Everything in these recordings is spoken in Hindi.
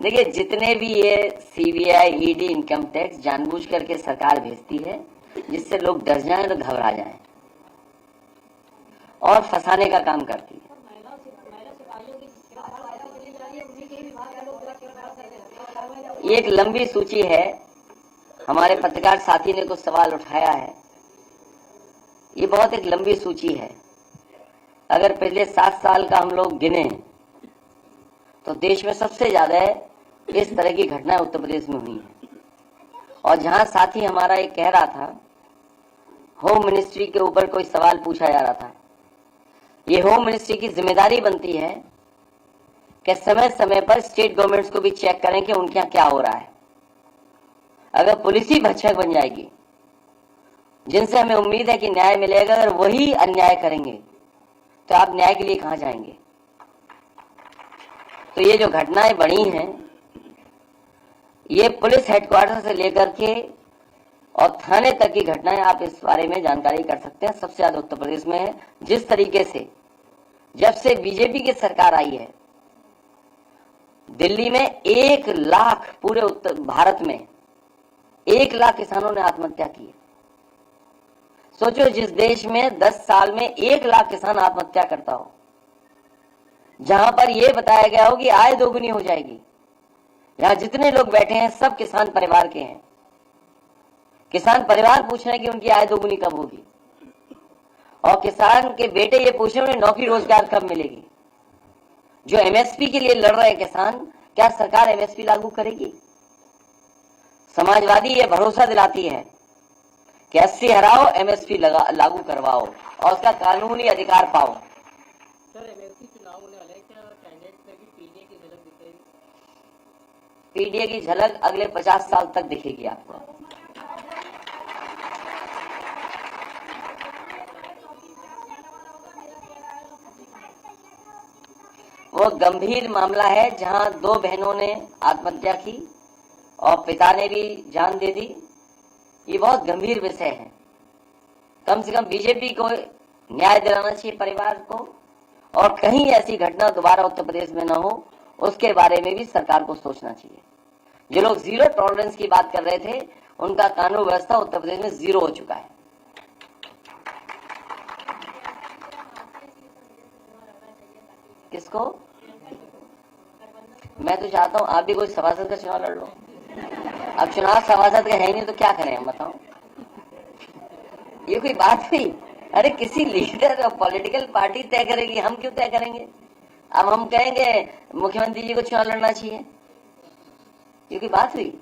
देखिए, जितने भी ये सीबीआई, ईडी, इनकम टैक्स जानबूझ करके सरकार भेजती है जिससे लोग डर जाएं और घबरा जाएं और फंसाने का काम करती है। ये एक लंबी सूची है। हमारे पत्रकार साथी ने कुछ सवाल उठाया है। ये बहुत एक लंबी सूची है। अगर पिछले 7 साल का हम लोग गिने तो देश में सबसे ज्यादा इस तरह की घटनाएं उत्तर प्रदेश में हुई है। और जहां साथी हमारा एक कह रहा था, होम मिनिस्ट्री के ऊपर कोई सवाल पूछा जा रहा था, ये होम मिनिस्ट्री की जिम्मेदारी बनती है कि समय समय पर स्टेट गवर्नमेंट्स को भी चेक करें कि उनके यहाँ क्या हो रहा है। अगर पुलिस ही भक्षक बन जाएगी, जिनसे हमें उम्मीद है कि न्याय मिलेगा, अगर वही अन्याय करेंगे तो आप न्याय के लिए कहां जाएंगे? तो ये जो घटनाएं बढ़ी हैं, ये पुलिस हेडक्वार्टर से लेकर के और थाने तक की घटनाएं, आप इस बारे में जानकारी कर सकते हैं। सबसे ज्यादा उत्तर प्रदेश में है। जिस तरीके से जब से बीजेपी की सरकार आई है, दिल्ली में 1 लाख, पूरे उत्तर भारत में 1 लाख किसानों ने आत्महत्या की है। सोचो, जिस देश में 10 साल में 1 लाख किसान आत्महत्या करता हो, जहां पर यह बताया गया हो कि आय दोगुनी हो जाएगी, यहां जितने लोग बैठे हैं सब किसान परिवार के हैं। किसान परिवार पूछ रहे हैं कि उनकी आय दोगुनी कब होगी, और किसान के बेटे ये पूछ रहे हैं उन्हें नौकरी रोजगार कब मिलेगी। जो एमएसपी के लिए लड़ रहे हैं किसान, क्या सरकार एमएसपी लागू करेगी? समाजवादी ये भरोसा दिलाती है कि 80 हराओ, एमएसपी लागू करवाओ और उसका कानूनी अधिकार पाओ। सर, एमएसपी चुनाव होने वाला है, क्या कैंडिडेट में भी पीडीए की झलक दिखेगी? पीडीए की झलक अगले 50 साल तक दिखेगी आपको। वो गंभीर मामला है जहां 2 बहनों ने आत्महत्या की और पिता ने भी जान दे दी। ये बहुत गंभीर विषय है। कम से कम बीजेपी को न्याय दिलाना चाहिए परिवार को, और कहीं ऐसी घटना दोबारा उत्तर प्रदेश में न हो, उसके बारे में भी सरकार को सोचना चाहिए। जो लोग जीरो टॉलरेंस की बात कर रहे थे, उनका कानून व्यवस्था उत्तर प्रदेश में जीरो हो चुका है। किसको? मैं तो चाहता हूं आप भी कोई सभासद का चुनाव लड़ लो। अब चुनाव सभासद का है नहीं तो क्या करें हम, बताओ। ये कोई बात नहीं। अरे किसी लीडर और पॉलिटिकल पार्टी तय करेगी, हम क्यों तय करेंगे? अब हम कहेंगे मुख्यमंत्री जी को चुनाव लड़ना चाहिए, ये कोई बात हुई?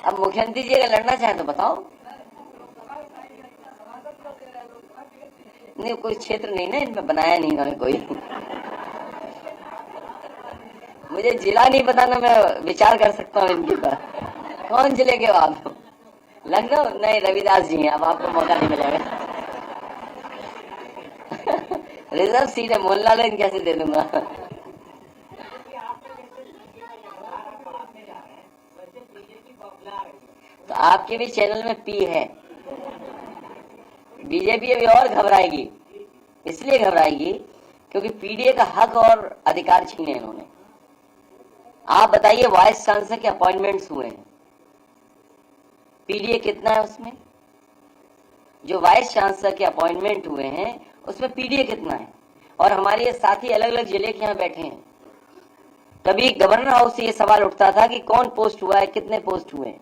अब मुख्यमंत्री जी अगर लड़ना चाहे तो बताओ। नहीं, कोई क्षेत्र नहीं ना इनमें बनाया नहीं इन्होंने कोई। मुझे जिला नहीं बताना, मैं विचार कर सकता हूँ इनके ऊपर। कौन जिले के हो आप? लखनऊ? नहीं, रविदास जी हैं, अब आपको मौका नहीं मिलेगा। रिजर्व सीट है, मोहनलाल कैसे दे दूंगा? तो आपके भी चैनल में पी है। बीजेपी अभी और घबराएगी। इसलिए घबराएगी क्योंकि पीडीए का हक और अधिकार छीने इन्होंने। आप बताइए, वाइस चांसलर के अपॉइंटमेंट्स हुए हैं, पीडीए कितना है उसमें? जो वाइस चांसलर के अपॉइंटमेंट हुए हैं उसमें पीडीए कितना है? और हमारे ये साथी अलग अलग जिले के यहाँ बैठे हैं। कभी गवर्नर हाउस से ये सवाल उठता था कि कौन पोस्ट हुआ है, कितने पोस्ट हुए हैं।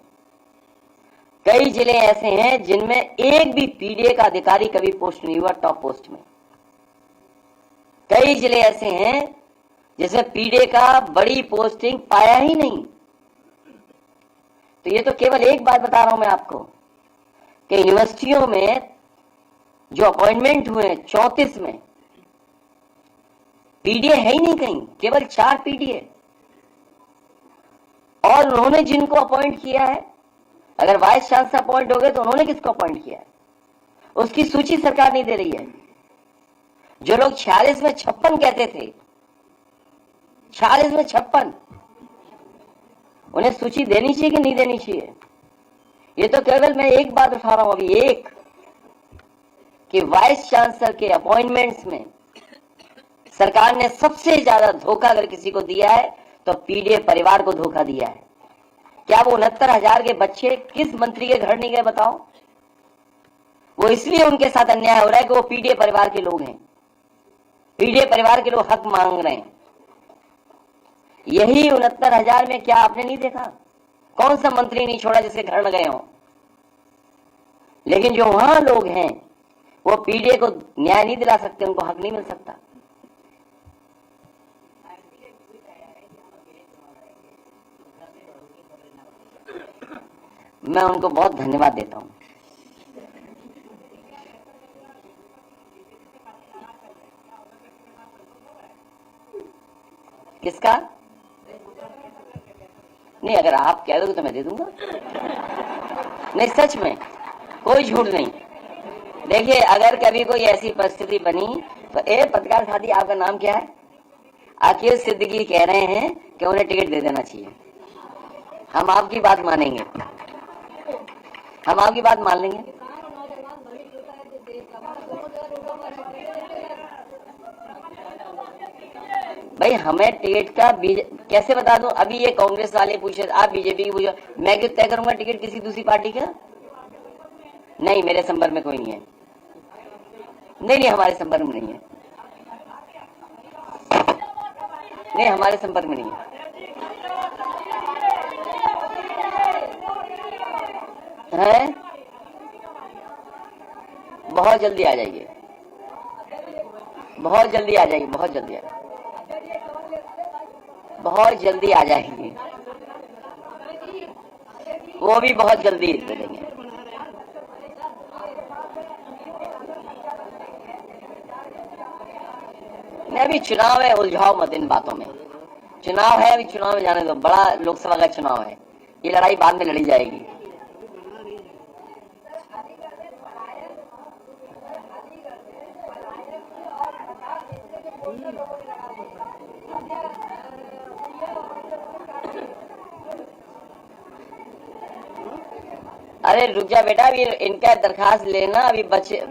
कई जिले ऐसे हैं जिनमें एक भी पीडीए का अधिकारी कभी पोस्ट नहीं हुआ टॉप पोस्ट में। कई जिले ऐसे हैं जिसमें पीडीए का बड़ी पोस्टिंग पाया ही नहीं। तो ये तो केवल एक बात बता रहा हूं मैं आपको कि यूनिवर्सिटियों में जो अपॉइंटमेंट हुए 34 में पीडीए है ही नहीं कहीं, केवल 4 पीडीए। और उन्होंने जिनको अपॉइंट किया है, अगर वाइस चांसलर अपॉइंट हो गए तो उन्होंने किसको अपॉइंट किया है, उसकी सूची सरकार नहीं दे रही है। जो लोग 46 में 56 कहते थे, 46 में 56, उन्हें सूची देनी चाहिए कि नहीं देनी चाहिए? ये तो केवल मैं एक बात उठा रहा हूं अभी, एक कि वाइस चांसलर के अपॉइंटमेंट्स में सरकार ने सबसे ज्यादा धोखा अगर किसी को दिया है तो पीडीए परिवार को धोखा दिया है। क्या वो 69,000 के बच्चे किस मंत्री के घर नहीं गए बताओ? वो इसलिए उनके साथ अन्याय हो रहा है कि वो पीडीए परिवार के लोग हैं, पीडीए परिवार के लोग हक मांग रहे हैं। यही 69,000 में क्या आपने नहीं देखा? कौन सा मंत्री नहीं छोड़ा जिसके घर न गए हो? लेकिन जो वहां लोग हैं वो पीडीए को न्याय नहीं दिला सकते, उनको हक नहीं मिल सकता। मैं उनको बहुत धन्यवाद देता हूं। किसका? नहीं, अगर आप कह दोगे तो मैं दे दूंगा। नहीं, सच में कोई झूठ नहीं। देखिए, अगर कभी कोई ऐसी परिस्थिति बनी तो पत्रकार साथी, आपका नाम क्या है? अकील सिद्दीकी कह रहे हैं कि उन्हें टिकट दे देना चाहिए। हम आपकी बात मानेंगे, हम आपकी बात मान लेंगे। भाई हमें टिकट का कैसे बता दूं? अभी ये कांग्रेस वाले पूछे, आप बीजेपी की पूछो, मैं क्यों तय करूंगा टिकट किसी दूसरी पार्टी का? नहीं, मेरे संपर्क में कोई नहीं है। नहीं, हमारे संपर्क में नहीं है। नहीं, हमारे संपर्क में नहीं है। हैं? बहुत जल्दी आ जाएगी, बहुत जल्दी आ जाएगी, बहुत जल्दी आ जाएगी, बहुत जल्दी आ जाएगी, वो भी बहुत जल्दी दे देंगे। अभी चुनाव है, उलझाओ मत इन बातों में। चुनाव है, अभी चुनाव में जाने दो। बड़ा लोकसभा का चुनाव है, ये लड़ाई बाद में लड़ी जाएगी। अरे रुक जा बेटा, अभी इनका दरखास्त लेना, अभी बच्चे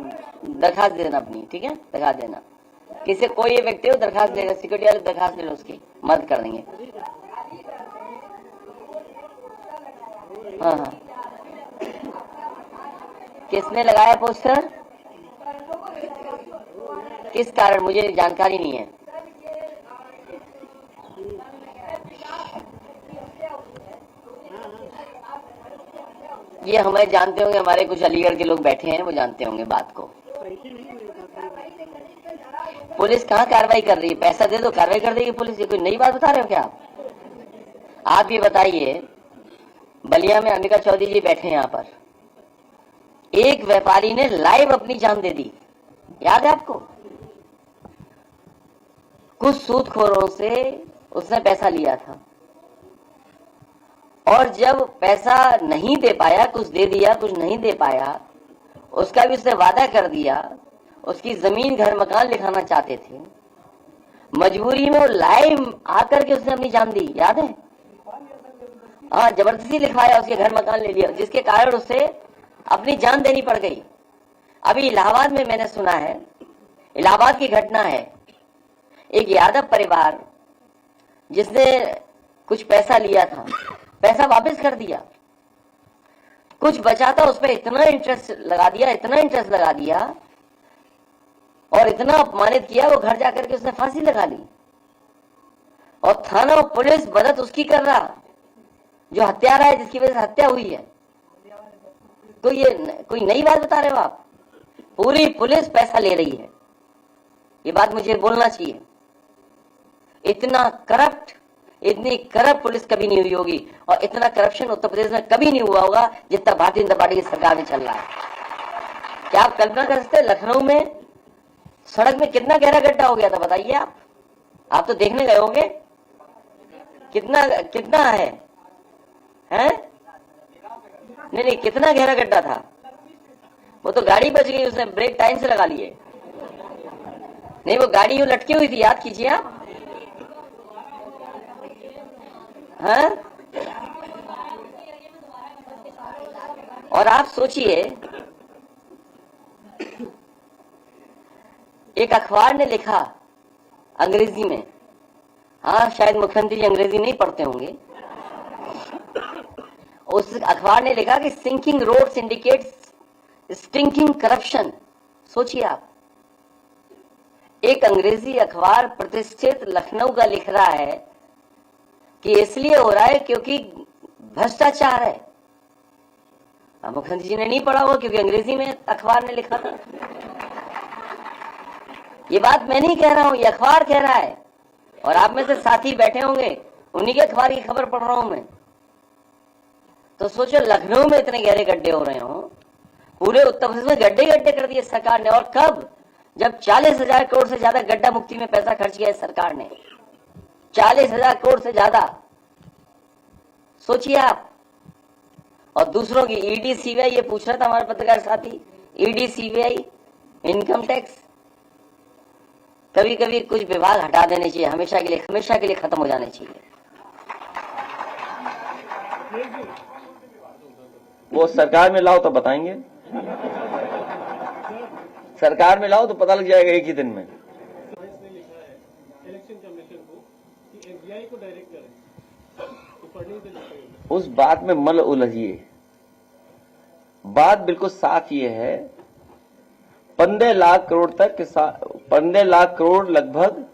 दरखास्त देना अपनी, ठीक है? दरखास्त देना, किसी कोई व्यक्ति हो दरखास्त देगा, सिक्योरिटी वाले दरखास्त ले लो, उसकी मदद कर देंगे। हाँ, किसने लगाया पोस्टर? किस कारण? मुझे जानकारी नहीं है। ये हमें जानते होंगे, हमारे कुछ अलीगढ़ के लोग बैठे हैं, वो जानते होंगे बात को। पुलिस कहाँ कार्रवाई कर रही है? पैसा दे दो कार्रवाई कर देगी पुलिस। ये कोई नई बात बता रहे हो क्या आप ये बताइए। बलिया में अंबिका चौधरी जी बैठे हैं यहाँ पर, एक व्यापारी ने लाइव अपनी जान दे दी, याद है आपको? कुछ सूदखोरों से उसने पैसा लिया था, और जब पैसा नहीं दे पाया, कुछ दे दिया कुछ नहीं दे पाया, उसका भी उसने वादा कर दिया, उसकी जमीन घर मकान लिखाना चाहते थे, मजबूरी में वो लाइव आकर के उसने अपनी जान दी, याद है? हाँ, जबरदस्ती लिखवाया, उसके घर मकान ले लिया, जिसके कारण उसे अपनी जान देनी पड़ गई। अभी इलाहाबाद में मैंने सुना है, इलाहाबाद की घटना है, एक यादव परिवार जिसने कुछ पैसा लिया था, पैसा वापस कर दिया, कुछ बचा था उस पर इतना इंटरेस्ट लगा दिया, इतना इंटरेस्ट लगा दिया, और इतना अपमानित किया, वो घर जाकर के उसने फांसी लगा ली, और थाना और पुलिस मदद उसकी कर रहा जो हत्यारा है, जिसकी वजह से हत्या हुई है। तो ये कोई नई बात बता रहे हो आप? पूरी पुलिस पैसा ले रही है, ये बात मुझे बोलना चाहिए। इतना करप्ट, इतनी करप्ट पुलिस कभी नहीं हुई होगी, और इतना करप्शन उत्तर प्रदेश में कभी नहीं हुआ होगा जितना भारतीय जनता पार्टी की सरकार में चल रहा है। क्या आप कल्पना कर सकते हैं लखनऊ में सड़क में कितना गहरा गड्ढा हो गया था? बताइए आप तो देखने गए होंगे, कितना कितना है? नहीं, कितना गहरा गड्ढा था? वो तो गाड़ी बच गई, उसने ब्रेक टाइम से लगा लिए। नहीं, वो गाड़ी यूं लटकी हुई थी, याद कीजिए आप। हाँ, और आप सोचिए, एक अखबार ने लिखा अंग्रेजी में। हाँ, शायद मुख्यमंत्री जी अंग्रेजी नहीं पढ़ते होंगे। उस अखबार ने लिखा कि sinking roads indicates stinking corruption. सोचिए आप, एक अंग्रेजी अखबार प्रतिष्ठित लखनऊ का लिख रहा है कि इसलिए हो रहा है क्योंकि भ्रष्टाचार है। मुख्यमंत्री जी ने नहीं पढ़ा हुआ क्योंकि अंग्रेजी में अखबार ने लिखा था। ये बात मैं नहीं कह रहा हूं, ये अखबार कह रहा है, और आप में से साथी बैठे होंगे, उन्हीं के अखबार की खबर पढ़ रहा हूं मैं। तो सोचो, लखनऊ में इतने गहरे गड्ढे हो रहे हो, पूरे उत्तर प्रदेश में गड्ढे गड्ढे कर दिए सरकार ने। और कब? जब 40,000 करोड़ से ज्यादा गड्ढा मुक्ति में पैसा खर्च किया है सरकार ने। 40,000 करोड़ से ज्यादा, सोचिए आप। और दूसरों की ईडी सीबीआई, ये पूछ रहा था हमारे पत्रकार साथी, ईडी सीबीआई इनकम टैक्स, कभी कभी कुछ विभाग हटा देने चाहिए, हमेशा के लिए खत्म हो जाने चाहिए। वो सरकार में लाओ तो बताएंगे, सरकार में लाओ तो पता लग जाएगा एक ही दिन में। इलेक्शन कमीशन को कि एफबीआई को डायरेक्ट करें तो पढ़ने से उस बात में मल उलझिए। बात बिल्कुल साफ ये है, 15 लाख करोड़ तक 15 लाख करोड़ लगभग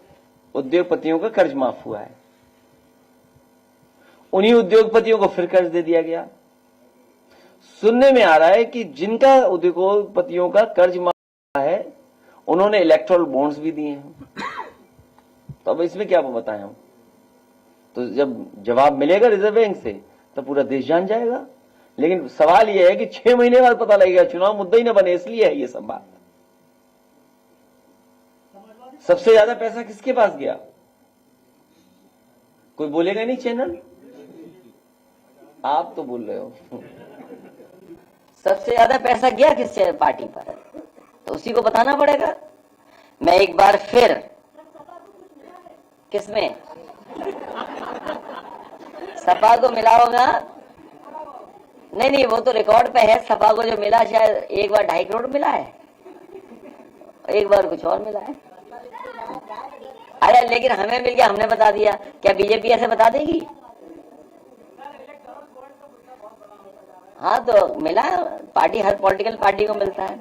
उद्योगपतियों का कर्ज माफ हुआ है। उन्हीं उद्योगपतियों को फिर कर्ज दे दिया गया। सुनने में आ रहा है कि जिनका उद्योगपतियों का कर्ज माफ हुआ है उन्होंने इलेक्ट्रल बॉन्ड्स भी दिए हैं। तो अब इसमें क्या बताएं हम? तो जब जवाब मिलेगा रिजर्व बैंक से तो पूरा देश जान जाएगा। लेकिन सवाल यह है कि 6 महीने बाद पता लगेगा, चुनाव मुद्दा ही न बने, इसलिए है ये सब बात। सबसे ज्यादा पैसा किसके पास गया? कोई बोलेगा नहीं चैनल? आप तो बोल रहे हो। सबसे ज्यादा पैसा गया किस पार्टी पर, तो उसी को बताना पड़ेगा। मैं एक बार फिर, किसमें? सपा को मिला होगा? नहीं, वो तो रिकॉर्ड पे है। सपा को जो मिला शायद एक बार 2.5 करोड़ मिला है, एक बार कुछ और मिला है। अरे लेकिन हमें मिल गया, हमने बता दिया। क्या बीजेपी ऐसे बता देगी? हाँ, तो मिला। पार्टी, हर पॉलिटिकल पार्टी को मिलता है।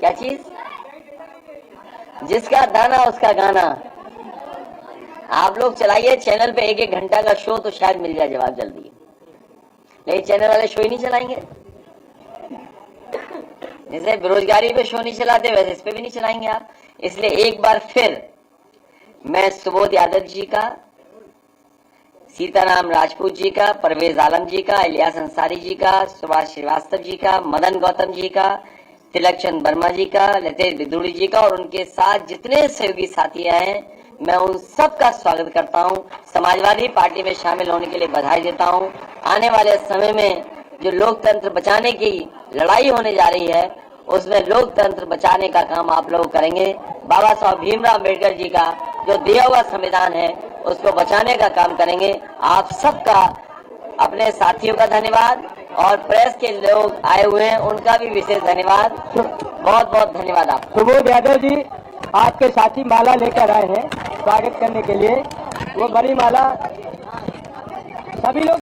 क्या चीज? जिसका दाना उसका गाना। आप लोग चलाइए चैनल पे 1-1 घंटा का शो, तो शायद मिल जाए जवाब जल्दी। लेकिन चैनल वाले शो ही नहीं चलाएंगे। जैसे बेरोजगारी पे शो नहीं चलाते, वैसे इस पे भी नहीं चलाएंगे आप। इसलिए एक बार फिर मैं सुबोध यादव जी का, सीताराम राजपूत जी का, परवेज आलम जी का, इलियास अंसारी जी का, सुभाष श्रीवास्तव जी का, मदन गौतम जी का, तिलक चंद वर्मा जी का, लतेश बिदुड़ी जी का और उनके साथ जितने सहयोगी साथी हैं, मैं उन सब का स्वागत करता हूं। समाजवादी पार्टी में शामिल होने के लिए बधाई देता हूं। आने वाले समय में जो लोकतंत्र बचाने की लड़ाई होने जा रही है, उसमें लोकतंत्र बचाने का काम आप लोग करेंगे। बाबा साहब भीमराव अम्बेडकर जी का जो दिया हुआ संविधान है, उसको बचाने का काम करेंगे। आप सबका, अपने साथियों का धन्यवाद, और प्रेस के लोग आए हुए हैं उनका भी विशेष धन्यवाद। बहुत बहुत धन्यवाद। आप सुबोध यादव जी, आपके साथी माला लेकर आए हैं स्वागत करने के लिए। वो बड़ी माला सभी लोग